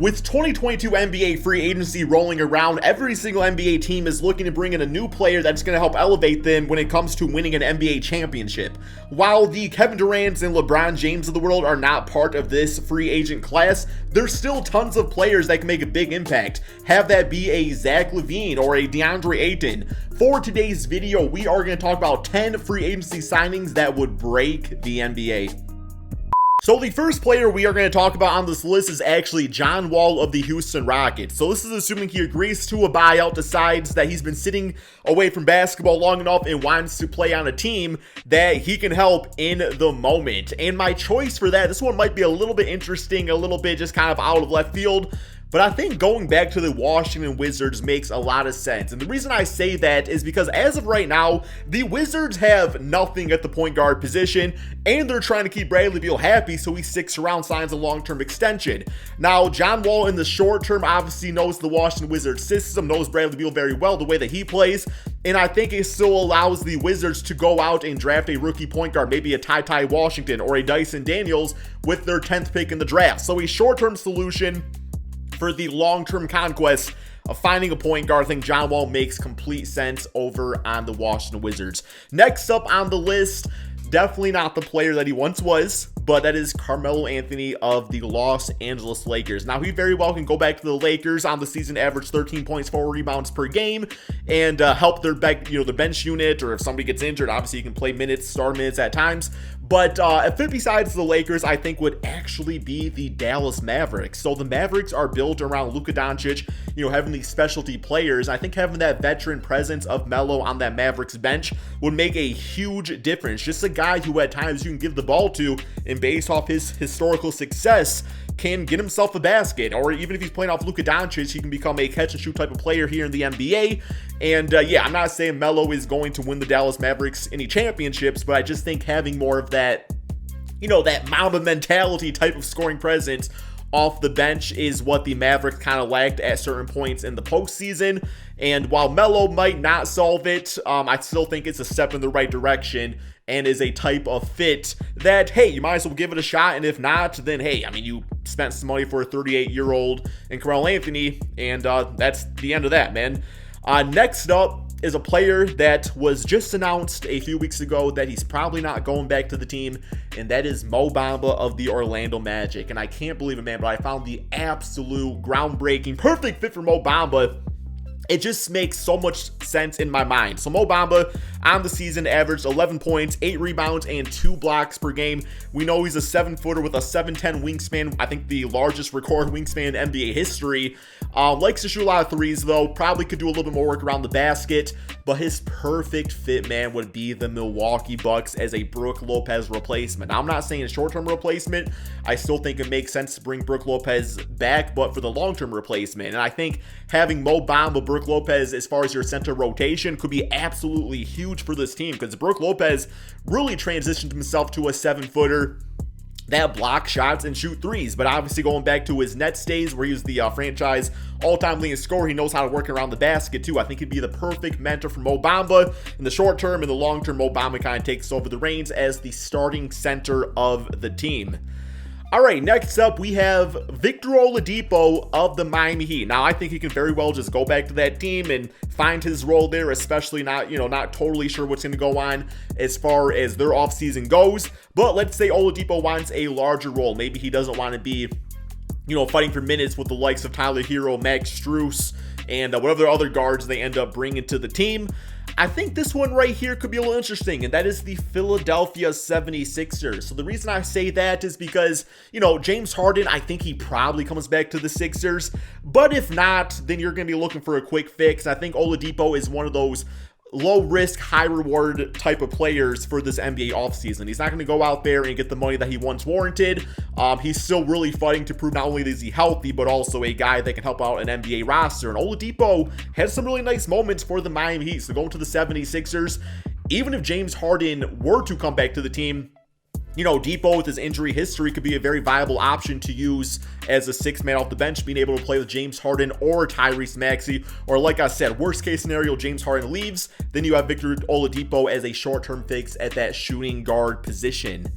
With 2022 NBA free agency rolling around, every single NBA team is looking to bring in a new player that's going to help elevate them when it comes to winning an NBA championship. While the Kevin Durant's and LeBron James of the world are not part of this free agent class, there's still tons of players that can make a big impact. Have that be a Zach Levine or a Deandre Ayton. For today's video, we are going to talk about 10 free agency signings that would break the NBA. So the first player we are going to talk about on this list is actually John Wall of the Houston Rockets. So this is assuming he agrees to a buyout, decides that he's been sitting away from basketball long enough and wants to play on a team that he can help in the moment. And my choice for that, this one might be a little bit interesting, a little bit just kind of out of left field, but I think going back to the Washington Wizards makes a lot of sense. And the reason I say that is because as of right now, the Wizards have nothing at the point guard position, and they're trying to keep Bradley Beal happy, so he sticks around, signs a long-term extension. Now, John Wall in the short term obviously knows the Washington Wizards system, knows Bradley Beal very well, the way that he plays, and I think it still allows the Wizards to go out and draft a rookie point guard, maybe a Ty Washington or a Dyson Daniels with their 10th pick in the draft. So a short-term solution for the long-term conquest of finding a point guard. I think John Wall makes complete sense over on the Washington Wizards. Next up on the list, definitely not the player that he once was, but that is Carmelo Anthony of the Los Angeles Lakers. Now, he very well can go back to the Lakers on the season, average 13 points, 4 rebounds per game, and help their the bench unit, or if somebody gets injured, obviously he can play minutes, start minutes at times. But a fit besides the Lakers, I think, would actually be the Dallas Mavericks. So the Mavericks are built around Luka Doncic, having these specialty players. I think having that veteran presence of Melo on that Mavericks bench would make a huge difference. Just a guy who at times you can give the ball to, and based off his historical success, can get himself a basket. Or even if he's playing off Luka Doncic, he can become a catch-and-shoot type of player here in the NBA. And yeah, I'm not saying Melo is going to win the Dallas Mavericks any championships, but I just think having more of that, that Mamba mentality type of scoring presence off the bench is what the Mavericks kind of lacked at certain points in the postseason. And while Melo might not solve it, I still think it's a step in the right direction and is a type of fit that, hey, you might as well give it a shot. And if not, then hey, you spent some money for a 38-year-old and Carmelo Anthony, and that's the end of that, man. Next up is a player that was just announced a few weeks ago that he's probably not going back to the team, and that is Mo Bamba of the Orlando Magic. And I can't believe it, man, but I found the absolute groundbreaking, perfect fit for Mo Bamba. It just makes so much sense in my mind. So Mo Bamba on the season averaged 11 points, 8 rebounds, and 2 blocks per game. We know he's a 7-footer with a 7'10 wingspan. I think the largest recorded wingspan in NBA history. Likes to shoot a lot of threes, though. Probably could do a little bit more work around the basket. But his perfect fit, man, would be the Milwaukee Bucks as a Brook Lopez replacement. Now, I'm not saying a short-term replacement. I still think it makes sense to bring Brook Lopez back, but for the long-term replacement. And I think having Mo Bamba, Brook Lopez, as far as your center rotation, could be absolutely huge for this team, because Brook Lopez really transitioned himself to a 7-footer that block shots and shoot threes. But obviously going back to his Nets days where he was the franchise all-time leading scorer, he knows how to work around the basket too. I think he'd be the perfect mentor for Mo Bamba. In the short term, in the long term, Mo Bamba kind of takes over the reins as the starting center of the team. All right, next up, we have Victor Oladipo of the Miami Heat. Now, I think he can very well just go back to that team and find his role there, especially not totally sure what's going to go on as far as their offseason goes. But let's say Oladipo wants a larger role. Maybe he doesn't want to be, fighting for minutes with the likes of Tyler Hero, Max Strus, and whatever other guards they end up bringing to the team. I think this one right here could be a little interesting, and that is the Philadelphia 76ers. So the reason I say that is because, James Harden, I think he probably comes back to the Sixers. But if not, then you're going to be looking for a quick fix. I think Oladipo is one of those low risk, high reward type of players for this NBA offseason. He's not going to go out there and get the money that he once warranted. He's still really fighting to prove not only is he healthy, but also a guy that can help out an NBA roster. And Oladipo had some really nice moments for the Miami Heat. So going to the 76ers, even if James Harden were to come back to the team, Depot with his injury history could be a very viable option to use as a sixth man off the bench, being able to play with James Harden or Tyrese Maxey. Or like I said, worst case scenario, James Harden leaves. Then you have Victor Oladipo as a short-term fix at that shooting guard position.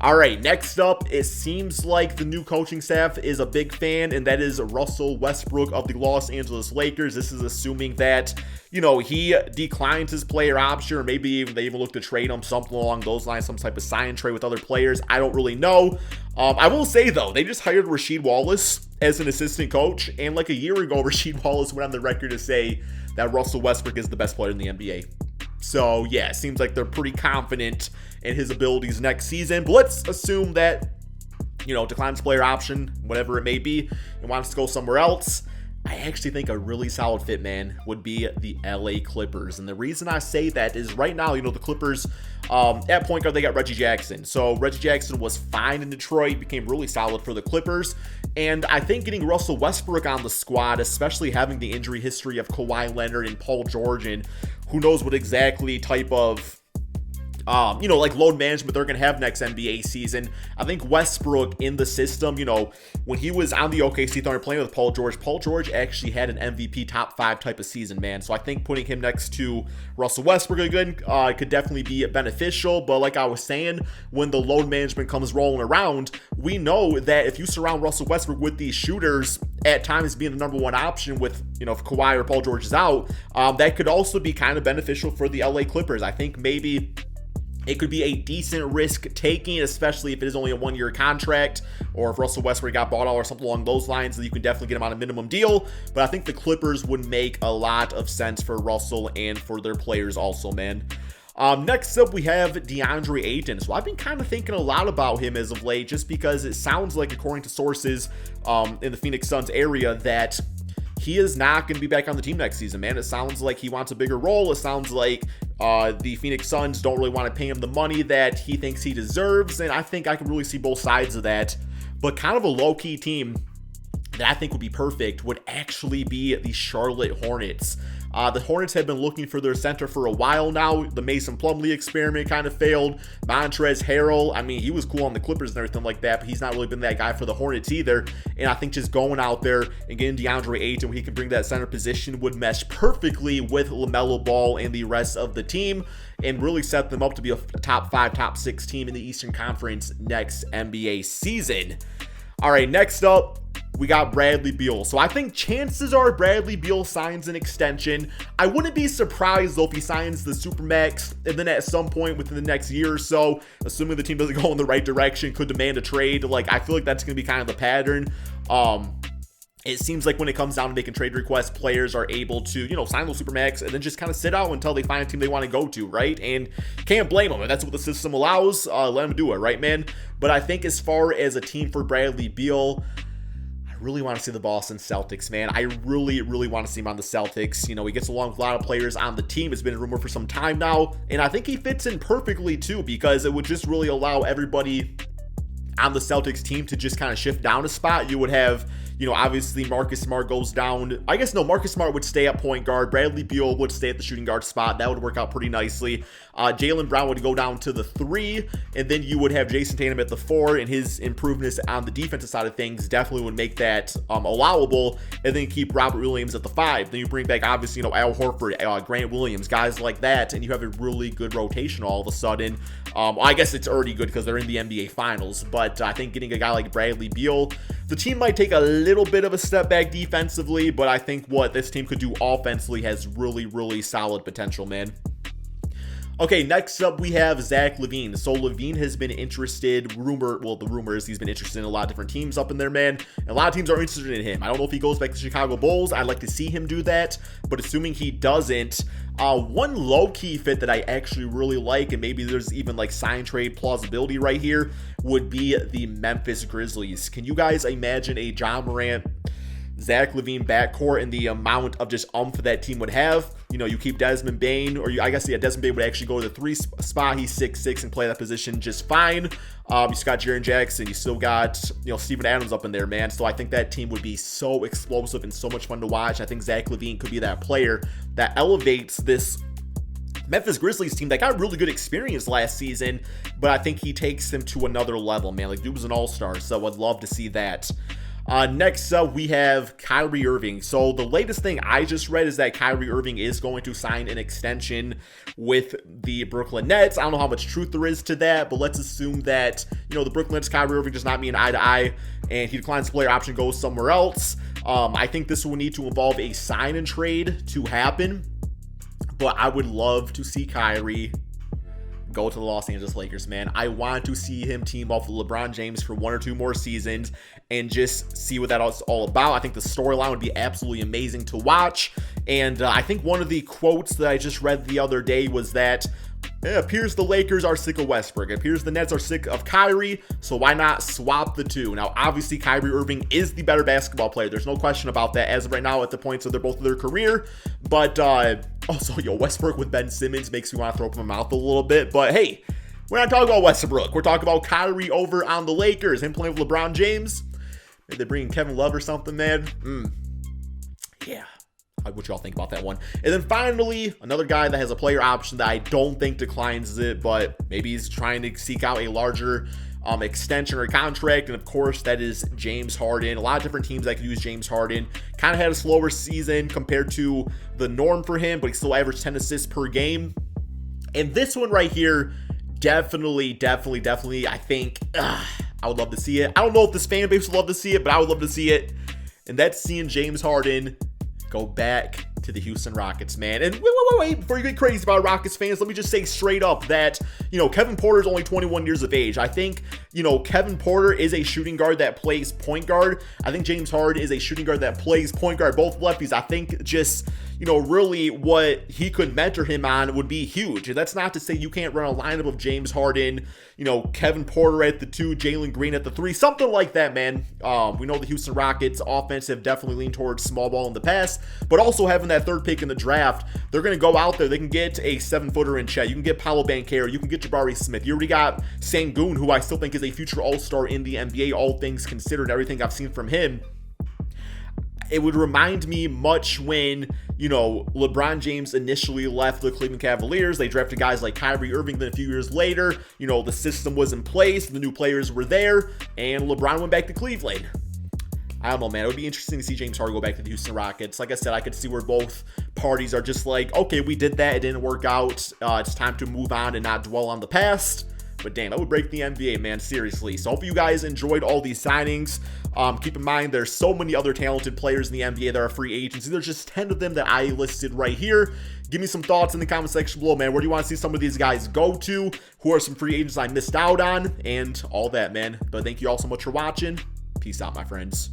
All right, next up, it seems like the new coaching staff is a big fan, and that is Russell Westbrook of the Los Angeles Lakers. This is assuming that, he declines his player option, or maybe even they even look to trade him, something along those lines, some type of sign trade with other players. I don't really know. I will say, though, they just hired Rasheed Wallace as an assistant coach, and like a year ago, Rasheed Wallace went on the record to say that Russell Westbrook is the best player in the NBA. So, yeah, it seems like they're pretty confident in his abilities next season. But let's assume that, declines player option, whatever it may be, and wants to go somewhere else. I actually think a really solid fit, man, would be the LA Clippers. And the reason I say that is right now, the Clippers, at point guard, they got Reggie Jackson. So Reggie Jackson was fine in Detroit, became really solid for the Clippers. And I think getting Russell Westbrook on the squad, especially having the injury history of Kawhi Leonard and Paul George, and who knows what exactly type of load management they're going to have next NBA season. I think Westbrook in the system, when he was on the OKC Thunder playing with Paul George actually had an MVP top 5 type of season, man. So I think putting him next to Russell Westbrook again could definitely be beneficial. But like I was saying, when the load management comes rolling around, we know that if you surround Russell Westbrook with these shooters, at times being the number one option with, if Kawhi or Paul George is out, that could also be kind of beneficial for the LA Clippers. I think maybe it could be a decent risk taking, especially if it is only a 1-year contract, or if Russell Westbrook got bought out or something along those lines, then you can definitely get him on a minimum deal. But I think the Clippers would make a lot of sense for Russell and for their players also, man. Next up, we have Deandre Ayton. So I've been kind of thinking a lot about him as of late, just because it sounds like, according to sources in the Phoenix Suns area, that he is not going to be back on the team next season, man. It sounds like he wants a bigger role. It sounds like the Phoenix Suns don't really want to pay him the money that he thinks he deserves, and I think I can really see both sides of that. But kind of a low-key team that I think would be perfect would actually be the Charlotte Hornets. The Hornets have been looking for their center for a while now. The Mason Plumlee experiment kind of failed. Montrezl Harrell, he was cool on the Clippers and everything like that, but he's not really been that guy for the Hornets either. And I think just going out there and getting Deandre Ayton, where he can bring that center position, would mesh perfectly with LaMelo Ball and the rest of the team, and really set them up to be a top 5, top 6 team in the Eastern Conference next NBA season. All right, next up, we got Bradley Beal. So I think chances are Bradley Beal signs an extension. I wouldn't be surprised, though, if he signs the Supermax, and then at some point within the next year or so, assuming the team doesn't go in the right direction, could demand a trade. I feel like that's going to be kind of the pattern. It seems like when it comes down to making trade requests, players are able to, sign those Supermax and then just kind of sit out until they find a team they want to go to, right? And can't blame them. If that's what the system allows, let them do it, right, man? But I think as far as a team for Bradley Beal, I really want to see the Boston Celtics, man. I really, really want to see him on the Celtics. He gets along with a lot of players on the team. It's been a rumor for some time now. And I think he fits in perfectly, too, because it would just really allow everybody on the Celtics team to just kind of shift down a spot. You would have, obviously Marcus Smart goes down. I guess no, Marcus Smart would stay at point guard. Bradley Beal would stay at the shooting guard spot. That would work out pretty nicely. Jaylen Brown would go down to the 3, and then you would have Jason Tatum at the 4, and his improvements on the defensive side of things definitely would make that allowable, and then keep Robert Williams at the 5. Then you bring back, obviously, Al Horford, Grant Williams, guys like that, and you have a really good rotation all of a sudden. I guess it's already good because they're in the NBA Finals, but I think getting a guy like Bradley Beal, the team might take a little bit of a step back defensively, but I think what this team could do offensively has really, really solid potential, man. Okay, next up we have Zach Levine. So Levine has been interested, the rumor is he's been interested in a lot of different teams up in there, man. And a lot of teams are interested in him. I don't know if he goes back to the Chicago Bulls. I'd like to see him do that, but assuming he doesn't, one low-key fit that I actually really like, and maybe there's even sign trade plausibility right here, would be the Memphis Grizzlies. Can you guys imagine a John Morant, Zach Levine backcourt and the amount of just that team would have? You keep Desmond Bane, or Desmond Bane would actually go to the 3 spot. He's 6'6" and play that position just fine. You still got Jaren Jackson. You still got, Steven Adams up in there, man. So I think that team would be so explosive and so much fun to watch. I think Zach Levine could be that player that elevates this Memphis Grizzlies team that got really good experience last season, but I think he takes them to another level, man. Dude was an all-star, so I'd love to see that. Next up, we have Kyrie Irving. So the latest thing I just read is that Kyrie Irving is going to sign an extension with the Brooklyn Nets. I don't know how much truth there is to that, but let's assume that, the Brooklyn Nets, Kyrie Irving does not mean eye to eye, and he declines the player option, goes somewhere else. I think this will need to involve a sign and trade to happen, but I would love to see Kyrie go to the Los Angeles Lakers, man. I want to see him team up with LeBron James for 1 or 2 more seasons and just see what that's all about. I think the storyline would be absolutely amazing to watch. And I think one of the quotes that I just read the other day was that it appears the Lakers are sick of Westbrook. It appears the Nets are sick of Kyrie, so why not swap the two? Now, obviously, Kyrie Irving is the better basketball player. There's no question about that as of right now at the points of both of their career. But also, Westbrook with Ben Simmons makes me want to throw up my mouth a little bit. But hey, we're not talking about Westbrook. We're talking about Kyrie over on the Lakers. Him playing with LeBron James. Maybe they're bringing Kevin Love or something, man. Yeah. What y'all think about that one? And then finally, another guy that has a player option that I don't think declines it, but maybe he's trying to seek out a larger extension or contract. And of course, that is James Harden. A lot of different teams that could use James Harden. Kind of had a slower season compared to the norm for him, but he still averaged 10 assists per game. And this one right here, definitely, I think I would love to see it. I don't know if this fan base would love to see it, but I would love to see it. And that's seeing James Harden go back to the Houston Rockets, man. And wait, before you get crazy about Rockets fans, let me just say straight up that, Kevin Porter is only 21 years of age. I think, Kevin Porter is a shooting guard that plays point guard. I think James Harden is a shooting guard that plays point guard, both lefties. I think just, really what he could mentor him on would be huge. And that's not to say you can't run a lineup of James Harden, Kevin Porter at the 2, Jalen Green at the 3, something like that, man. We know the Houston Rockets offense have definitely leaned towards small ball in the past, but also having that 3rd pick in the draft, they're going to go out there. They can get a 7-footer in Chet. You can get Paolo Banchero. You can get Jabari Smith. You already got Sengun, who I still think is a future all-star in the NBA, all things considered, everything I've seen from him. It would remind me much when, LeBron James initially left the Cleveland Cavaliers. They drafted guys like Kyrie Irving. Then a few years later, the system was in place. The new players were there. And LeBron went back to Cleveland. I don't know, man. It would be interesting to see James Harden go back to the Houston Rockets. Like I said, I could see where both parties are just like, okay, we did that. It didn't work out. It's time to move on and not dwell on the past. But damn, that would break the NBA, man, seriously. So hope you guys enjoyed all these signings. Keep in mind, there's so many other talented players in the NBA that are free agents. There's just 10 of them that I listed right here. Give me some thoughts in the comment section below, man. Where do you want to see some of these guys go to? Who are some free agents I missed out on? And all that, man. But thank you all so much for watching. Peace out, my friends.